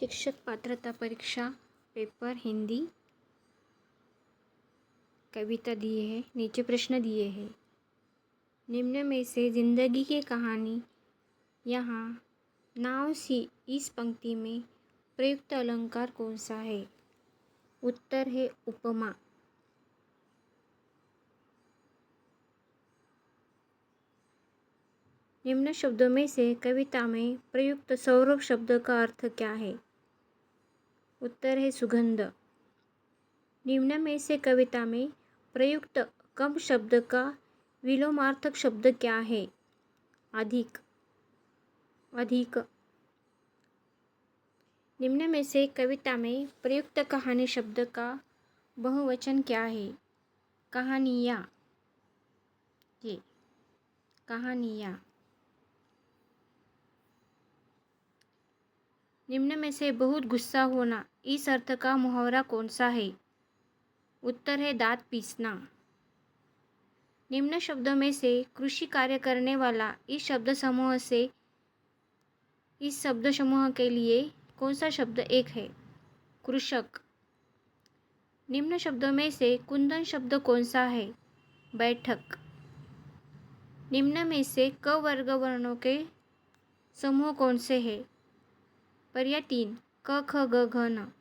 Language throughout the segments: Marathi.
शिक्षक पात्रता परीक्षा पेपर हिंदी कविता दिए है। नीचे प्रश्न दिए हैं। निम्न में से जिंदगी की कहानी यहाँ नाव सी इस पंक्ति में प्रयुक्त अलंकार कौन सा है? उत्तर है उपमा। निम्न शब्दों में से कविता में प्रयुक्त सौरभ शब्द का अर्थ क्या है? उत्तर है सुगंध। निम्न में से कविता में प्रयुक्त कम शब्द का विलोमार्थक शब्द क्या है? अधिक। अधिक। निम्न में से कविता में प्रयुक्त कहानी शब्द का बहुवचन क्या है? कहानियाँ। ये कहानियाँ। निम्न में से बहुत गुस्सा होना इस अर्थ का मुहावरा कौन सा है? उत्तर है दांत पीसना। निम्न शब्दों में से कृषि कार्य करने वाला इस शब्द समूह के लिए कौन सा शब्द एक है? कृषक। निम्न शब्दों में से कुंदन शब्द कौन सा है? बैठक। निम्न में से क वर्ग वर्णों के समूह कौन से हैं? पर्याय 3 क ख ग घ न।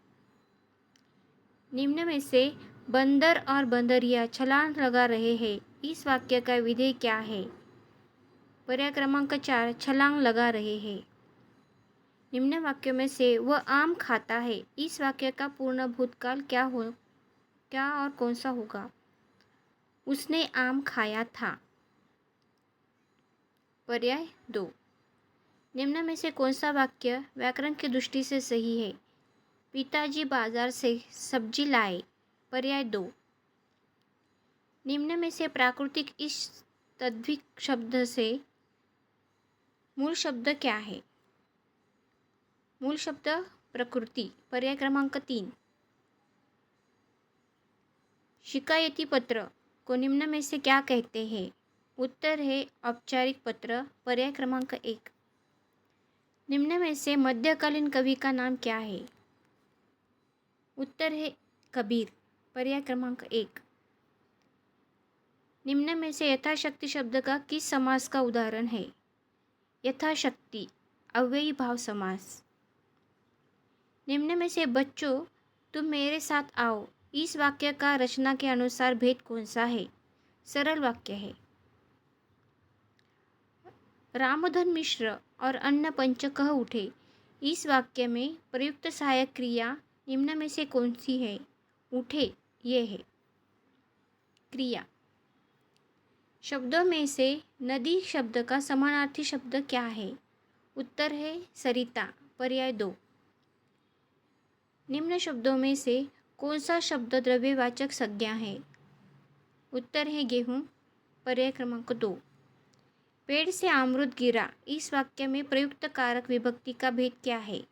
निम्न में से बंदर और बंदरिया छलांग लगा रहे हैं इस वाक्य का विधेय क्या है? पर्याय क्रमांक 4 छलांग लगा रहे हैं। निम्न वाक्यों में से वह आम खाता है इस वाक्य का पूर्ण भूतकाल क्या और कौन सा होगा? उसने आम खाया था। पर्याय 2। निम्न में से कौन सा वाक्य व्याकरण की दृष्टि से सही है? पिताजी बाजार से सब्जी लाए। पर्याय 2। निम्न में से प्राकृतिक इस तद्विक शब्द से मूल शब्द क्या है? मूल शब्द प्रकृति। पर्याय क्रमांक 3। शिकायती पत्र को निम्न में से क्या कहते हैं? उत्तर है औपचारिक पत्र। पर्याय क्रमांक 1। निम्न में से मध्यकालीन कवि का नाम क्या है? उत्तर है कबीर। पर्याय क्रमांक 1। निम्न में से यथाशक्ति शब्द का किस समास का उदाहरण है? यथाशक्ति अव्ययी भाव समास। निम्न में से बच्चों तुम मेरे साथ आओ इस वाक्य का रचना के अनुसार भेद कौन सा है? सरल वाक्य है। रामधन मिश्र और अन्न पंच कह उठे इस वाक्य में प्रयुक्त सहायक क्रिया निम्न में से कौन सी है? उठे ये है क्रिया। शब्दों में से नदी शब्द का समानार्थी शब्द क्या है? उत्तर है सरिता। पर्याय 2। निम्न शब्दों में से कौन सा शब्द द्रव्यवाचक संज्ञा है? उत्तर है गेहूं। पर्याय क्रमांक 2। पेड़ से अमरूद गिरा इस वाक्य में प्रयुक्त कारक विभक्ति का भेद क्या है?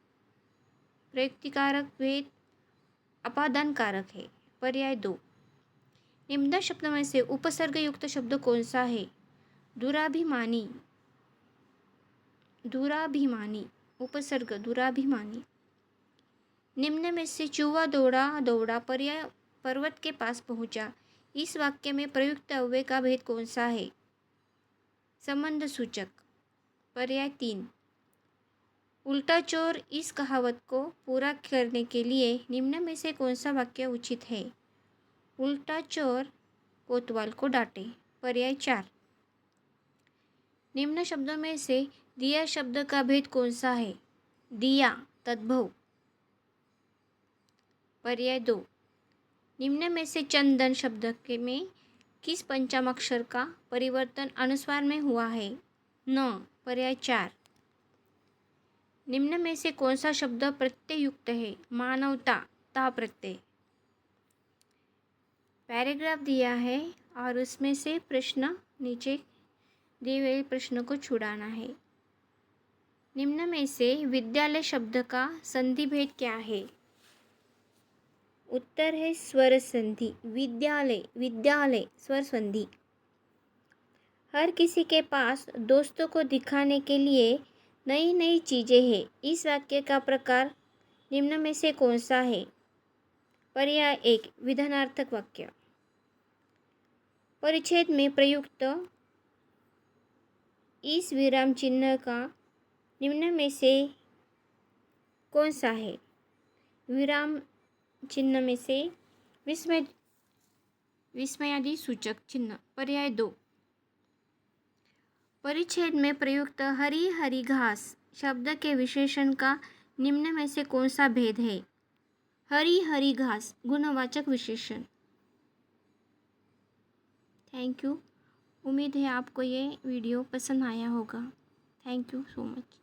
प्रयुक्ति कारक भेद अपादान कारक है। पर्याय 2। निम्न शब्दों में से उपसर्ग युक्त शब्द कौन सा है? दुराभिमानी। दुराभिमानी उपसर्ग दुराभिमानी। निम्न में से चूहा दौड़ा दौड़ा पर्याय पर्वत के पास पहुंचा इस वाक्य में प्रयुक्त अव्यय का भेद कौन सा है? संबंध सूचक। पर्याय 3। उल्टा चोर इस कहावत को पूरा करने के लिए निम्न में से कौन सा वाक्य उचित है? उल्टा चोर कोतवाल को डांटे। पर्याय 4। निम्न शब्दों में से दिया शब्द का भेद कौन सा है? दिया तद्भव। पर्याय 2। निम्न में से चंदन शब्द में किस पंचमाक्षर का परिवर्तन अनुस्वार में हुआ है? न। पर्याय 4। निम्न में से कौन सा शब्द प्रत्यय युक्त है? मानवता ता प्रत्यय। पैराग्राफ दिया है और उसमें से प्रश्न नीचे दिए हुए प्रश्न को छुड़ाना है। निम्न में से विद्यालय शब्द का संधि भेद क्या है? उत्तर है स्वर संधि। विद्यालय विद्यालय स्वर संधि। हर किसी के पास दोस्तों को दिखाने के लिए नई नई चीज़ें हैं इस वाक्य का प्रकार निम्न में से कौन सा है? पर्याय 1 विधानार्थक वाक्य। परिच्छेद में प्रयुक्त इस विराम चिन्ह का निम्न में से कौन सा है? विराम चिन्ह में से विस्मयादि सूचक चिन्ह। पर्याय 2 परिच्छेद में प्रयुक्त हरी हरी घास शब्द के विशेषण का निम्न में से कौन सा भेद है? हरी हरी घास गुणवाचक विशेषण। Thank you. उम्मीद है आपको ये वीडियो पसंद आया होगा। Thank you so much.